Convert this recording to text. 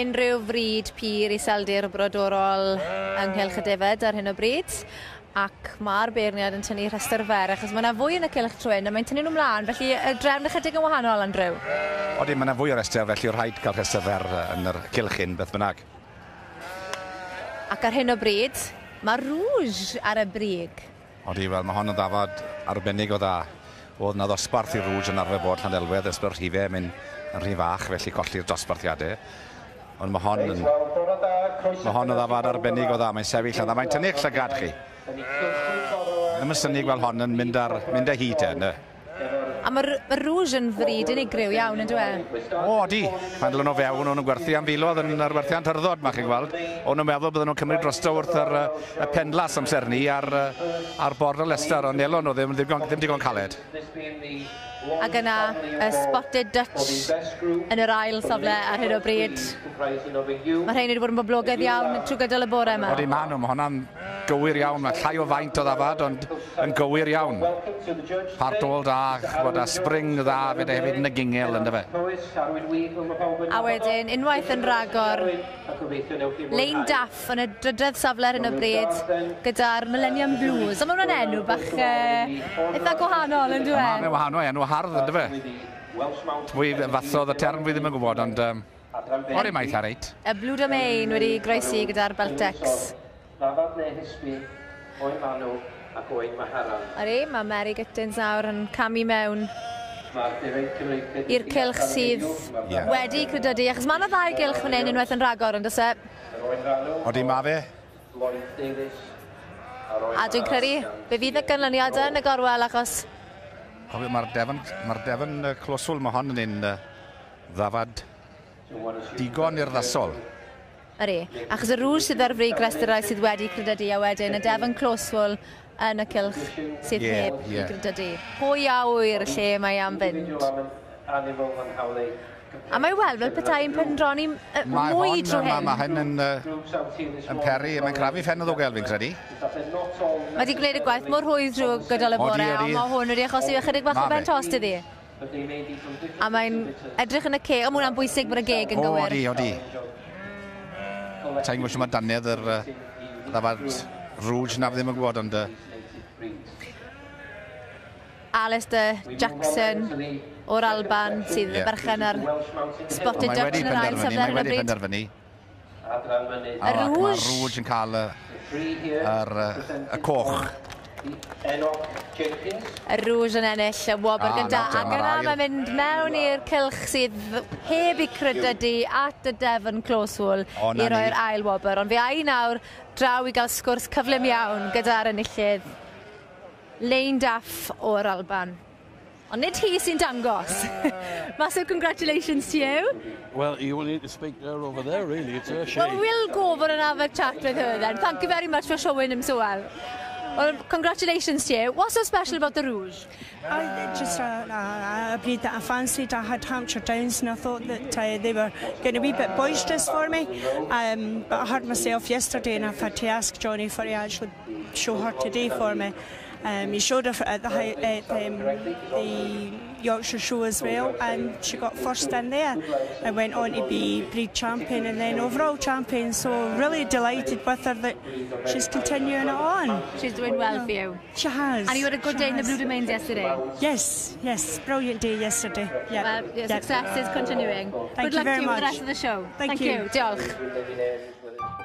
unrhyw fryd pyr i seldir brodorol ynghylch y defyd ar hyn o bryd. Ac mae'r beirniad yn tynnu rhestr fer, achos mae yna fwy yn y cylch trwyn, a mae'n tynnu nhw mlaen, felly y drefn ychydig yn wahanol, Andrew. Odi, mae yna fwy o restr, felly yw'r rhaid cael rhestr fer yn yr cylch hyn, beth bynnag. Ac ar hyn o bryd, mae Rouge ar y brig. Odi, wel, mae hon yn ddafod arbennig o dda. Oedd yna ddosbarth i Rouge yn arfer bod Llanelwedd, ysbryd rhifau mynd yn rhy fach, felly colli'r dosbarthiadau. Ond mae hon yn ddafod arbennig o dda, mae'n sefyll a mae'n tynnu'ch llygad chi. Ddim yn syni gweld hon yn mynd â hyd yna. A mae Rouge yn fryd unigryw iawn, yn dweud? O, di. Pan dylwn nhw fewn, o'n nhw'n gwerthu am filodd yn yr werthiant hyrdod, mae chi'n gweld. O'n nhw'n meddwl bydden nhw'n cymryd drosto wrth y pendlas amser ni ar bord o Leicester, ond nelon nhw ddim digon caled. Ac yna, y Spotted Dutch yn yr ail safle ar hyn o bryd. Mae rhain wedi bod yn boblogaidd iawn trwy gydol y bore yma. Odi, ma' nhw, mae hwnna'n gywir iawn, mae llai o faint o ddafad, ond yn gywir iawn. Partol da, bod a spring dda, fyd hefyd yn y gingel, ynddo fe. A wedyn, unwaith yn ragor, Lane Daff yn y drydedd safle ar hyn o bryd, gyda'r Millennium Blues. A mae hwnna'n enw bach eitha gwahanol, yn dweud? Mae'n wahanol, enw hardd, ynddo fe. Fwy fathodd y term fi ddim yn gwybod, ond o'r maith ar reit. Y Blue Domain wedi groesi gyda'r Beltex. Ari, mae Mary Gittins nawr yn camu mewn i'r cylch sydd wedi credydu, achos mae yna ddau gylch fan hyn unwaith yn ragor, ond ys e? Odi, ma fe. A dwi'n credu, fe fydd y ganlyniadau yn y gorwel, achos Mae'r defn closwl, mae hon yn un ddafad digon i'r ddasol. Yri, achos y Rouge sydd ar frig resterau sydd wedi credydu, a wedyn y defn closwl yn y cylch sydd heb i credydu. Pwy a wyr lle mae am fynd. A mae weld fel petai'n pendroni mwy drwy hyn. Mae hyn yn peri, mae'n crafu ffen o ddogel fi'n credu. Mae wedi gwneud y gwaith mor hwydd drwy gydol y bore, a mae hwn wedi achosi ychydig bach o ben tost iddi. A mae'n edrych yn y ceg, a mae hwnna'n bwysig bod y geg yn gywir. Odi. Ta'n gwybod mae daniad yr ddafad Rouge na ddim yn gwybod, ond... Alistair Jackson o'r Alban sydd yn berchen ar Spotted Dutch yn yr ail safle ar y bryd. Y Rouge. Mae Rouge yn cael y coch. Y Rouge yn ennill y wobr gyda. Ac yna mae'n mynd mewn i'r cylch sydd heb i credydu at y Devon Closewell i roi'r ail wobr. Ond fe ai nawr draw i gael sgwrs cyflym iawn gyda'r enillydd Lane Daff o'r Alban. Ond nid hi sy'n dangos. Massive congratulations to you. Well, you will need to speak to her over there, really. It's her shame. Well, we'll go over and have a chat with her then. Thank you very much for showing him so well. Well, congratulations to you. What's so special about the Rouge? Just a breed that I fancied. I had Hampshire Downs and I thought that they were going to be a bit boisterous for me. But I heard myself yesterday and I've had to ask Johnny for to actually show her today for me. He showed her at the Yorkshire show as well, and she got first in there and went on to be breed champion and then overall champion. So really delighted with her that she's continuing it on. She's doing well for you. She has. And you had a good day in the Blue Domains yesterday. Yes, brilliant day yesterday. Well, your success is continuing. Thank good you luck very to you much. with the rest of the show. Thank you. Diolch.